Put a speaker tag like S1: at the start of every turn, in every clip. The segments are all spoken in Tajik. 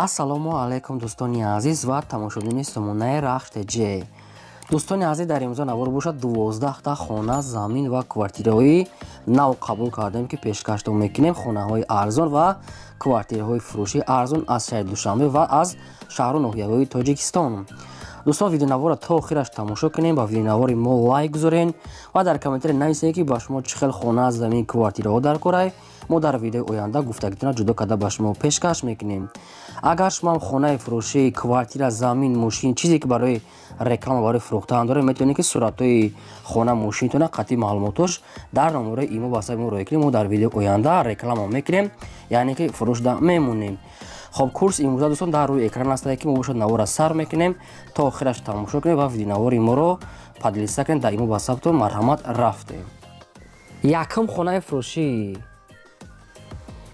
S1: ассалому алайкум дӯстони азиз ва тамошобини сомонаи RAHSH TJ. дӯстони азиз, дар имрӯза навор бошад 12 та хона, замин ва квартираҳои нав қабул кардем ки пешкашдо мекунем. Хонаҳои арзон ва квартираҳои фурӯши арзон аз шаҳри Душанбе ва аз Шахру Нохияхои Тоҷикистон. дӯстон, видеонавора то охираш тамошо кунем, ба видеонавори мо лайк гузорен ва дар комментаре нависед ки ба шумо чӣ хел хона, замин, квартираҳо дар корай. мо дар видеои оянда гуфтагитона ҷудо карда ба шумо пешкаш мекунем. агар шумо хонаи фурӯшӣ, квартира, замин, мошин чизе ки барои реклама, барои фурӯхтан доред, метавонед ки сураттои хона, мошинтона қатъи маълумотош дар номераи имо ба ҳисаби мо роя кунед. мо дар видеои оянда реклама мекунем, яъне ки фурӯшда мемонем. хоб, курс имрӯза дӯстон дар рӯи экран аст ки мо бошад навора сар мекунем. то охираш тамошо кунед ва видеонавори моро падлиса кунед. дар имо ба ҳисабтон марҳамат рафтем.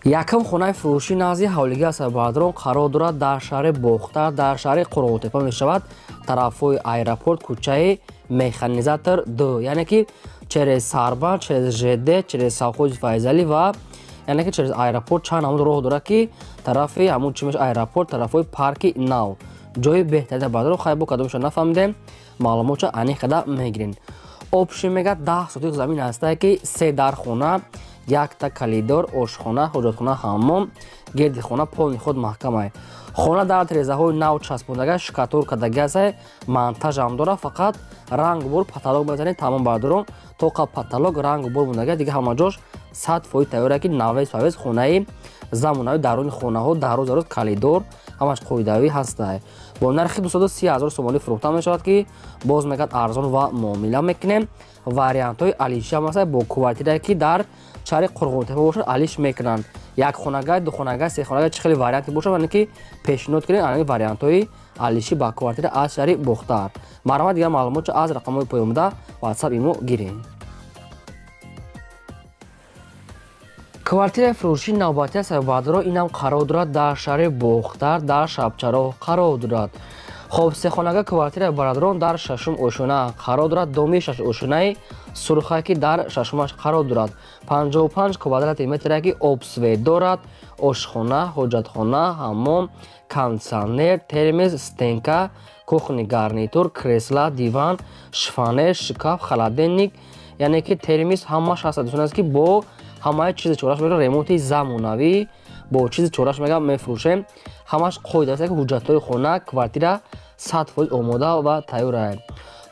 S1: Якум хонаи фурӯшӣ назди ҳавлиги Асабадрон қарор дорад дар шаҳри Бохтар, дар шаҳри Қурғотепа мешавад, тарафҳои аэропорт, кӯчаи Механизатор 2, яъне ки через Сарбанд, через ЖД, через Совхози Файзалӣ ва яъне ки через аэропорт чанд ҳамуд роҳ дорад ки тарафи ҳамун чӣ мешавад аэропорт, тарафҳои парки нав. ҷои беҳтари Бадрон хай бо кадомашо нафаҳмидем, маълумотшо аниқада мегирем. Обши мега 10 сотик замин ҳастае ки 3 дар хона, 1 та калидор, ошхона, ҳоҷатхона, ҳаммом, гирди хона полни худ маҳкамае. хона дар тирезаҳои нав часпондага шикатор кардагӣ астае, монтажам дорад, фақат рангу бор паталок мезанед тамом Бадрон, то қа паталок рангу бор мондагӣ дига ҳама ҷош 100% тайёрае ки навес хонаи замонави даруни хонаҳо дароз калидор ҳамаш қоидавӣ ҳастае. бо нархи 230 000 сомонӣ фурӯхта мешавад ки боз мегӯяд арзон ва муомила мекунем. вариантҳои алиши ҳам астае, бо квартирае ки дар шаҳри Қурғотепа бошад алиш мекунанд. як хонагай, ду хонагай, се хонагай чӣ хеле варианти бошад, яъне ки пешниҳод кунед ани вариантҳои алиши ба квартира аз шаҳри Бохтар. марҳамат, дигар маълумотшо аз рақамҳои поёмда WhatsApp имо гирем. квартираи фурӯши навбати Асабадрон инам қарор дорад дар шаҳри Бохтар, дар Шабчароҳ қарор дорад. хоб, сехонага квартираи Бадрон дар шашум ошуна қарор дорад. доми шаш ошунаи сурхае ки дар шашумаш қарор дорад. 55 квадрати метре ки обсвет дорад, ошхона, ҳоҷатхона, ҳаммом, кондитсионер, термос, стенка, кухни гарнитур, кресла, диван, шифонер, шкаф, холодильник, яъне ки термос ҳамаш ҳаст. дӯстон ки бо ҳамаи чизи чораш мега ремонти замонавӣ, бо чизи чораш мега мефурӯшем. ҳамаш қоида аст ки ҳуҷҷатҳои хона, квартира 100% омода ва тайёрае.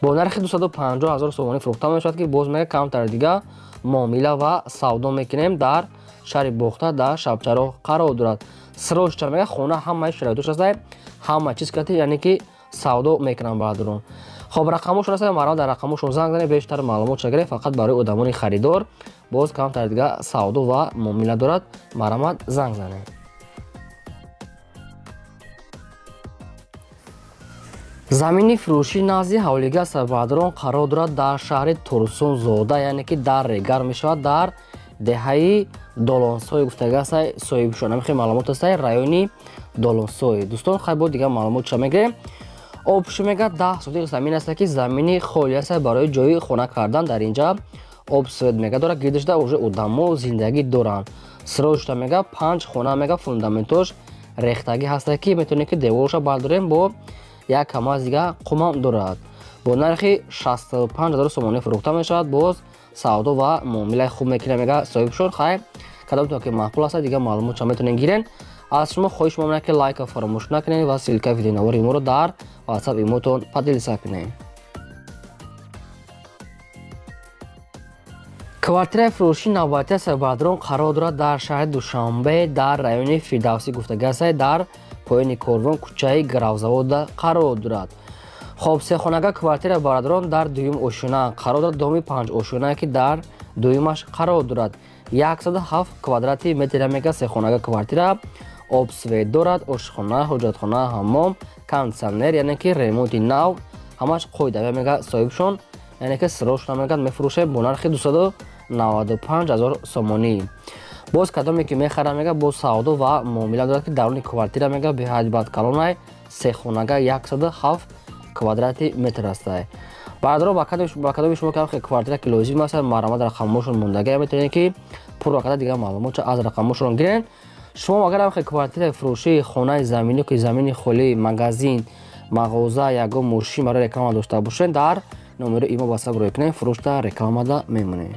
S1: бо нархи 250 000 сомонӣ фурӯхта мешавад ки боз мега камтар дига муомила ва савдо мекунем. дар шаҳри Бохтар, дар Шабчароҳ қарор дорад. срочта мега хона ҳамаи шароитош астае, ҳама чиз кати, яъне ки савдо мекунам Бадрон. хоб, рақамошон астае, марҳамат дар рақамошон занг занед, бештар маълумот шагиред, фақат барои одамони харидор боз камтар дига савдо ва муомила дорад. марҳамат, занг занед. замини фурӯшӣ назди ҳавлиги Асабадрон қарор дорад дар шаҳри Турсунзода, яъне ки дар Регар мешавад, дар деҳаи Долонсой гуфтагӣ астае, соҳибшон намихи маълумот астае, райони Долонсой. дӯстон, хай бо дигар маълумотша мегирем. обши мега 10 сотик замин астае ки замини холӣ астае барои ҷои хона кардан. дар инҷа обсвет мега дорад, гирдишда уже одамо зиндагӣ доранд. срочта мега 5 хона мега фундаментош рехтагӣ ҳастае ки метавонем ки деворша бардорем, бо як камаз дига қумам дорад. бо нархи 65 000 сомонӣ фурӯхта мешавад. боз савдо ва муомилаи хуб мекунем мега соҳибшон. хай кадомтон ки маъқул аст дига маълумотша метавонен гирен. аз шумо хоҳиш мемонад ки лайка фаромӯш накунед ва силкаи видеонавори моро дар WhatsApp имотон падлиса кунед. квартираи фурӯши навбати Асабадрон қарор дорад дар шаҳри Душанбе, дар райони Фирдавсӣ гуфтагӣ астае, дар поёни корвон, кӯчаи Гравзавода қарор дорад. хоб, сехонага квартираи Бадрон дар дуюм ошуна қарор дорад. доми 5 ошунае ки дар дуюмаш қарор дорад. 107 квадрати метре мега сехонага квартира, обсвет дорад, ошхона, ҳоҷатхона, ҳаммом, кондитсионер, яъне ки ремонти нав, ҳамаш қоидавӣ мега соҳибшон, яъне ки срочна мега мефурӯшем бо нархи 295 000 сомонӣ. боз кадоме ки мехарам мега бо савдо ва муомила дорад ки даруни квартира мега беҳайбат калонае, сехонага 107 квадрати метр астае. Баъдро ба кадоми шумо ки квартира ки лозим аст, марҳамат рақамошон мондагӣ метавонед ки пурра карда дигар маълумотша аз рақамошон гирен. шумо агар ҳам квартираи фурӯшии хонаи заминӣ ки замини холӣ, магазин, мағоза ягон мошин барои реклама дошта бошед, дар номери имо ба саб рӯй кунед, фурӯшта рекламада мемонед.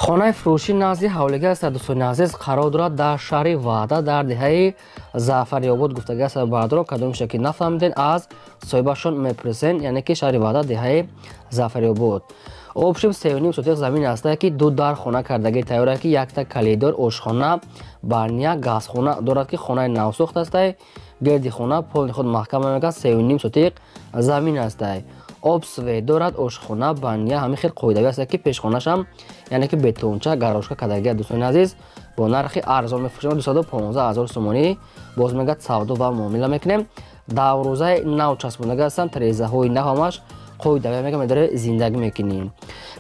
S1: хонаи фурӯшӣ назди ҳавлиги аст дӯстони азиз қарор дорад дар шаҳри Ваъда дар деҳаи Зафариобод гуфтагӣ аст баъдро кадомиша ки нафаҳмиден аз соҳибашон мепурсен, яъне ки шаҳри Ваъда деҳаи Зафариобод. Обшим 3.5 сотиқ замин аст ки ду дар хона кардагӣ тайёр ки якта калидор ошхона, баня, газхона дорад ки хонаи навсохт аст. Герди хона полни худ маҳкам мегӯяд 3.5 сотиқ замин аст. Обсве дорад ошхона, баня, ҳамин хел қоидави аст ки пешхонашам яъне ки бетонча гарошка кардагӣ дӯстони азиз бо нархи арзон мефурӯшем 215 000 сомонӣ боз мегӯяд савдо ва муомила мекунем. Даврӯзаи нав часпондагӣ ҳастанд, тирезаҳои нав ҳамаш қоидави мега медоре зиндагӣ мекунем.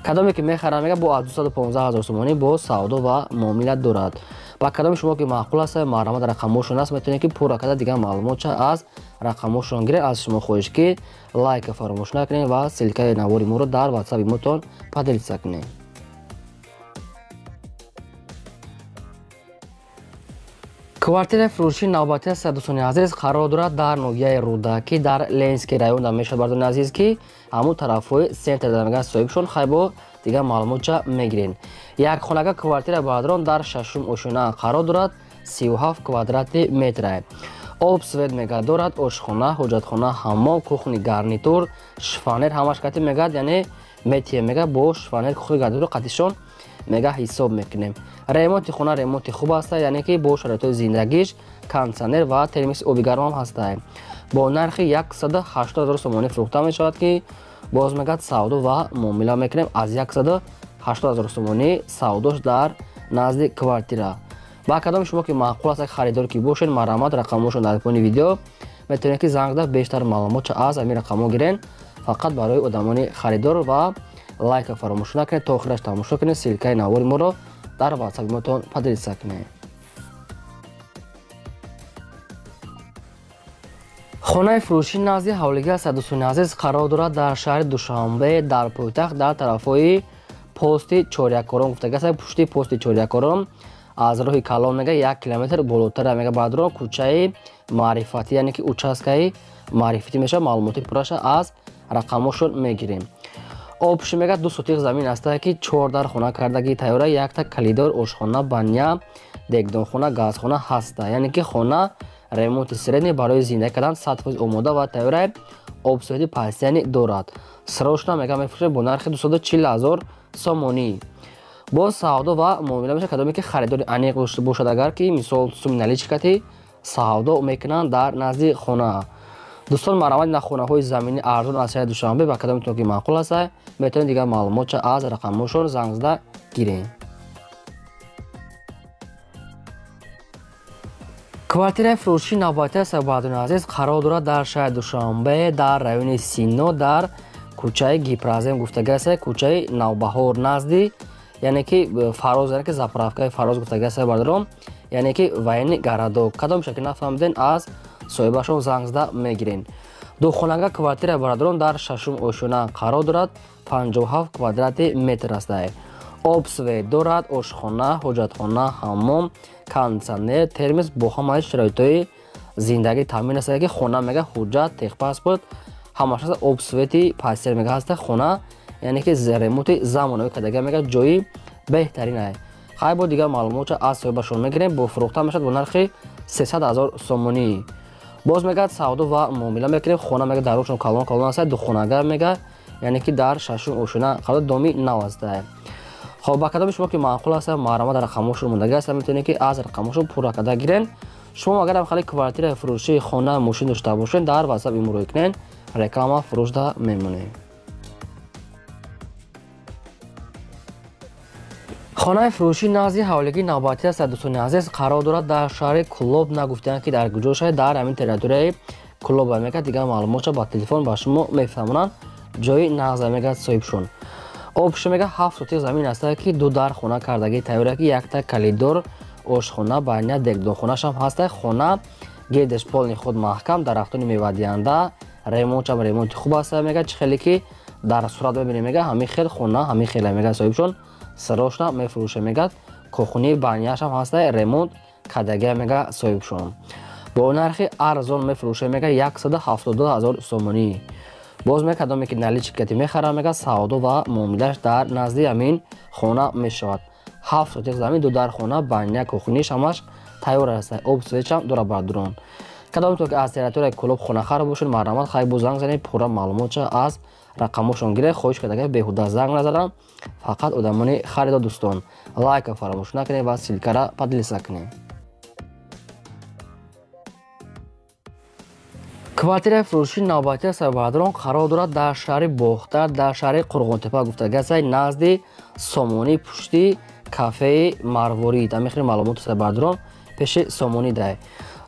S1: Кадоме ки мехарам мега бо 215 000 сомонӣ бо савдо ва муомила дорад. ба кадоми шумо ки маъқул аст маърамат рақамошон аст метавонед ки пурра карда дигар маълумотша аз рақамошон гиред. аз шумо хоҳиш ки лайка фаромӯш накунед ва силкаи навори моро дар ватсапи мотон падилиса кунед. квартираи фурӯшии навбатӣ аст дӯстони азиз қарор дорад дар ноҳияи Рӯдакӣ дар Ленский район мешавад бардони азиз ки ҳамун тарафҳои сентр дармага соҳибшон хайбо дигар маълумотша мегирен. Якхонага квартира баъдрон дар шашум ошона қарор дорад 37 квадрати метр. Обсвет мега дорад ошхона, ҳоҷатхона, ҳаммом, кухни гарнитур, шифонер ҳамаш кати мегад, яъне метия мега бо шифонер кухни гарнитур қатишон мега ҳисоб мекунем. Ремонти хона ремонти хуб аст, яъне ки бо шароитҳои зиндагиш кондитсионер ва термоси оби гарм ҳам ҳаст. Бо нархи 180 000 сомонӣ фурӯхта мешавад ки боз мегад савдо ва муомила мекунем. аз 180 000 сомонӣ савдош дар назди квартира. ба кадоми шумо ки маъқул аст харидор ки бошед, маърамат рақамошон дар пони видео метавонед ки занг зада бештар маълумотша аз ҳамин рақамҳо гирен фақат барои одамони харидор ва лайка фаромӯш накунед то охираш тамошо кунед, силкаи навори моро дар ватсапи мотон падилиса кунед. хонаи фурӯшӣ назди ҳавлиги аст дӯстони азиз қарор дорад дар шаҳри Душанбе дар пойтахт дар тарафҳои пости чорякорон гуфтагӣ аст. пушти пости чорякорон аз роҳи калон мега 1 километр болотар мега баъдро кӯчаи маърифатӣ яъне ки участкаи маърифатӣ меша маълумоти пурраша аз рақамошон мегирем. обши мега 2 сотиқ замин аст ки 4 дар хона кардагӣ тайёра якта калидор ошхона, баня, дегдонхона, газхона ҳаст. яъне ки хона ремонти средни барои зиндагӣ кардан 100% омода ва тайёра обсоҳати постоянӣ дорад. срочно мега мефурӯшем бо нархи 240 000 сомонӣ. бо савдо ва муомила меша кадоме ки харидори аниқ бошад, агар ки мисол суми наличкати савдо мекунанд дар назди хона. дӯстон маърамат на хонаҳои замини арзон аз шаҳри Душанбе ба кадометон ки маъқул аст метавонед дигар маълумотша аз рақамошон занг зада гиред. квартираи фурӯшии навбатӣ аст баъдони азиз қарор дорад дар шаҳри Душанбе дар райони Сино дар кӯчаи Гипразем гуфтагӣ аст, кӯчаи Навбаҳор назди яъне ки фароз яъне ки заправкаи фароз гуфтагӣ аст баъдро яъне ки военни гарадок. кадомиша ки нафаҳмиден аз соҳибашон занг зада мегирен. духонага квартира баъдрон дар шашум ошона қарор дорад 57 квадрати метр аст. обсве дорад ошхона, ҳоҷатхона, ҳаммом, кондитсионер, термос бо ҳамаи шароитҳои зиндагӣ таъмин аст ки хона мега ҳуҷҷат техпаспорт ҳамаш аст. обсвети пастер мега ҳаст хона яъне ки ремонти замонави кардагӣ мега ҷои беҳтарин аст. хайбо дигар маълумотша аз соҳибашон мегирем бо фурӯхта мешавад бо нархи 300 000 сомонӣ. боз мегад савдо ва муомила мекунем. хона мега дарошон калон аст. духонага мега яъне ки дар шашум ошона қарор доми нав аст. хоб ба кадоми шумо ки маъқул аст маърамат рақамошон мондагӣ аст метавонед ки аз рақамошон пурра карда гирен. шумо агар ҳам хали квартираи фурӯшии хона мошин дошта бошед дар ватсап имо рӯй кунед, реклама фурӯшда мемонед. хонаи фурӯшӣ назди ҳавлигии навбатӣ аст дӯстони азиз қарор дорад дар шаҳри Кулоб нагуфтанд ки дар куҷо шаҳр дар ҳамин территорияи Кулоб мега дигар маълумотша ба телефон ба шумо мефаҳмонанд ҷои нағза мега соҳибшон. обши мега 7 сотиқ замин аст ки 2 дар хона кардагӣ тайёра ки якта калидор ошхона, баня, дегдонхонашам ҳаст. хона гердеш полни худ маҳкам, дарахтони мевадиҳанда, ремонтшам ремонти хуб аст мега чихеле ки дар сурат мебинем мега ҳамин хел хона ҳамин хела мега соҳибшон срочно мефурӯше мегӯяд. Кухни баняшам ҳастай ремонт кардагия мега соҳибшон. Бо нархи арзон мефурӯше мега 172,000 сомонӣ. боз мега кадоме ки наличкати мехара мега савдо ва муомилаш дар назди амин хона мешавад. 7 сотик замин, 2 дар хона, баня, кухниш ҳамаш тайёр аст. об свечам дора бар дрон. Кадоме то ки аз территорияи клуб Хонахо бошед, марҳамат хай бу занг занед, пурра маълумотша аз рақамошон гиред. хоҳиш кардагия беҳуда занг назанам. Фақат одамони харидор дӯстон. Лайка фаромӯш накунед ва силкара поделиса кунед. квартираи фурӯши навбатии сарбардрон қарор дорад дар шаҳри Бохтар, дар шаҳри Қурғонтепа гуфтагиаст, назди сомонӣ пушти кафеи Марворид. Амихри маълумоти сарбардрон пеши сомонӣ дай.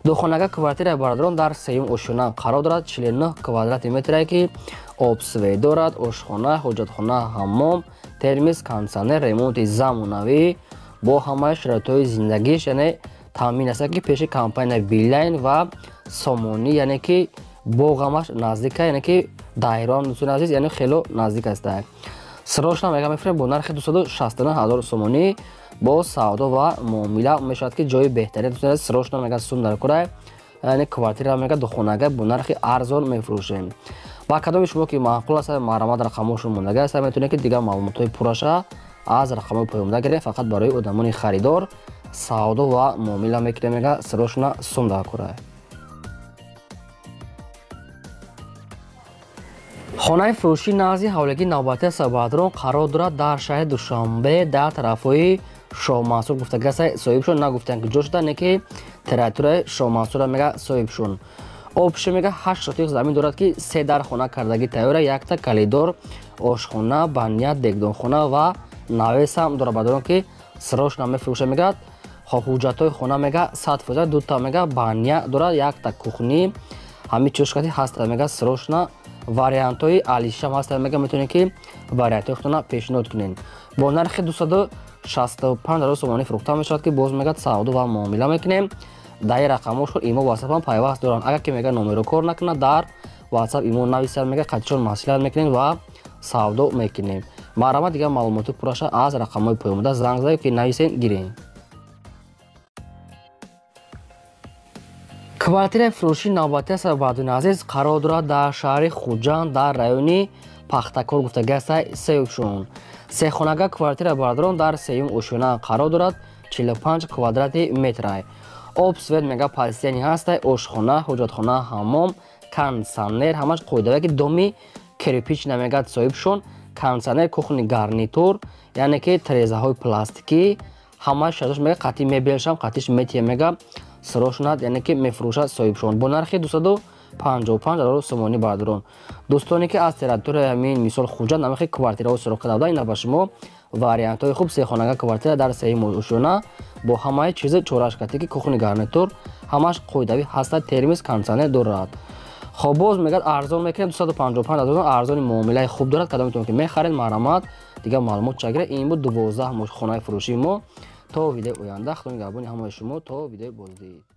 S1: Духонага квартираи бардрон дар сеюм ошуна қарор дорад. 49 квадрати метре ки обсвей дорад, ошхона, ҳоҷатхона, ҳаммом, термис, кондитсионер, ремонти замонавӣ бо ҳамаи шароитҳои зиндагиш, яъне таъмин аст ки пеши компанияи Билайн ва сомонӣ, яъне ки боғамаш наздика, яъне ки дайрон дӯстони азиз, яъне хело наздик аст. срочно мега мефурем бо нархи 269,000 сомонӣ бо савдо ва муомила мешавад ки ҷои беҳтарин дӯстони азиз. срочно мега сум дар кора, яъне квартира мега духонага бо нархи арзон мефурӯшем. ва кадоми шумо ки маъқул аст марҳамат рақамошон мондага аст, метавонед ки дигар маълумотҳои пурраша аз рақамҳои поёмда гиред. фақат барои одамони харидор савдо ва муомила мекунем мега срочно сум дар кора. хонаи фурӯши назди ҳавлигии навбатии сарбардрон қарор дорад дар шаҳри Душанбе, дар тарафҳои Шоҳмансур гуфтагиаст, соҳибшон нагуфтанд ки ҷо шуда, не ки территорияи Шоҳмансура мега соҳибшон. обши мега 8 сотик замин дорад ки 3 дар хона кардагӣ тайёра, якта калидор, ошхона, баня, дегдонхона ва навесам дора бадрон ки срочно мефурӯша мегӯяд. ҳуҷҷатҳои хона мега 100%, 2 мега баня дорад, якта кухни, ҳамин чӯшкати ҳаста мега срочно. вариантҳои алишам ҳаста мега, метавонед ки вариантҳои худтона пешниҳод кунед. бо нархи 265,000 сомонӣ фурӯхта мешавад ки боз мега савдо ва муомила мекунем. дар ин рақамошон имо ватсапам пайваст доранд. агар ки мега номеро кор накунад, дар ватсап имо нависад мега қатишон маслиҳат мекунем ва савдо мекунем. марҳамат дигар маълумоти пурраша аз рақамҳои поёмда занг занед ки нависен гирем. квартираи фурӯши навбатии сарбардрон азиз қарор дорад дар шаҳри Хуҷанд, дар райони Пахтакор гуфтагиаст, сеюмшон. сехонага квартираи бардрон дар сеюм ошуна қарор дорад. 45 квадрати метре. об свет мега пасияни ҳастай, ошхона, ҳоҷатхона, ҳаммом, кондитсионер, ҳамаш қоидаҳое ки доми кирпич намегад соҳибшон. кондитсионер, кухни гарнитур, яъне ки трезаҳои пластикӣ, ҳамаш шадош мега қатъи мебелшам қатиш метия мега срочно, яъне ки мефурӯшад соҳибшон бо нархи 255,000 сомонӣ бардрон. дӯстоне ки аз территорияи ҳамин мисол Хуҷанд намехи квартираҳо суроғ карда, ина ба шумо вариантҳои хуб сехонага квартира дар сеюм ошуна бо ҳамаи чизи чорашкатики, кухни гарнитур, ҳамаш қоидавӣ ҳаста, термис, кондитсионер дорад. хоб боз мегӯяд арзон мекунем, 255,000 арзони муомилаи хуб дорад. кадометон ки мехаред марҳамат дигар маълумот чагира. ин буд 12 хонаи фурӯшии мо. то видеои оянда худо нигаҳбони ҳамаи шумо. то видеои боздид.